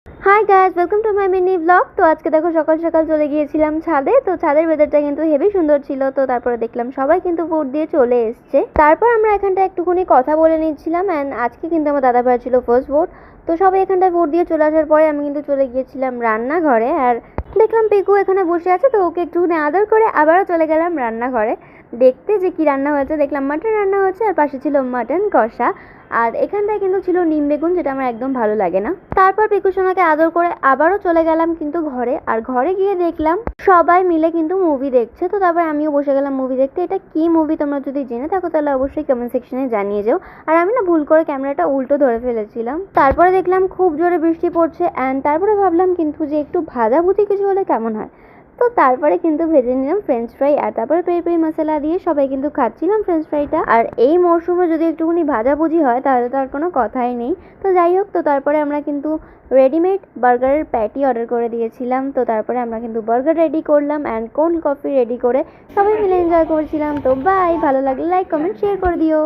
Hi guys, welcome to my mini blog. তো আজকে দেখো সকাল সকাল চলে গিয়েছিলাম ছাদে। তো ছাদের ওয়েদারটা কিন্তু হেভি সুন্দর ছিল। তো তারপরে দেখলাম সবাই কিন্তু ভোট দিয়ে চলে এসছে। তারপর আমরা এখানটা একটুখানি কথা বলে নিচ্ছিলাম। অ্যান্ড আজকে কিন্তু আমার দাদা ভাই ছিল ফার্স্ট ভোট। তো সবাই এখানটায় ভোট দিয়ে চলে আসার পরে আমি কিন্তু চলে গিয়েছিলাম রান্নাঘরে। আর দেখলাম পিকু এখানে বসে আছে, তো ওকে একটুখানি আদর করে আবারও চলে গেলাম রান্নাঘরে দেখতে যে কি রান্না হয়েছে। দেখলাম মাটন রান্না হচ্ছে, আর পাশে ছিল মাটন কষা। আর এখানটায় কিন্তু ছিল নিম বেগুন, যেটা আমার একদম ভালো লাগে না। তারপর পিকু সোনাকে আদর করে আবারও চলে গেলাম কিন্তু ঘরে। আর ঘরে গিয়ে দেখলাম সবাই মিলে কিন্তু মুভি দেখছে। তো তারপর আমিও বসে গেলাম মুভি দেখতে। এটা কি মুভি তোমরা যদি জেনে থাকো তাহলে অবশ্যই কমেন্ট সেকশনে জানিয়ে যাও। আর আমি না ভুল করে ক্যামেরাটা উল্টো ধরে ফেলেছিলাম। তারপরে দেখলাম খুব জোরে বৃষ্টি পড়ছে। অ্যান্ড তারপরে ভাবলাম কিন্তু যে একটু ভাজাভুজি কিছু হলে কেমন হয়। তো তারপরে কিন্তু ভেজে নিলাম ফ্রেঞ্চ ফ্রাই, আর তারপরে পেরি পেরি মশলা দিয়ে সবাই কিন্তু খাচ্ছিলাম ফ্রেঞ্চ ফ্রাইটা। আর এই মরশুমে যদি একটুখানি ভাজাভুজি হয় তাহলে তো আর কোনো কথাই নেই। তো যাই হোক, তো তারপরে আমরা কিন্তু রেডিমেড বার্গারের প্যাটি অর্ডার করে দিয়েছিলাম। তো তারপরে আমরা কিন্তু বার্গার রেডি করলাম অ্যান্ড কোল্ড কফি রেডি করে সবাই মিলে এনজয় করছিলাম। তো বাই, ভালো লাগলে লাইক কমেন্ট শেয়ার করে দিও।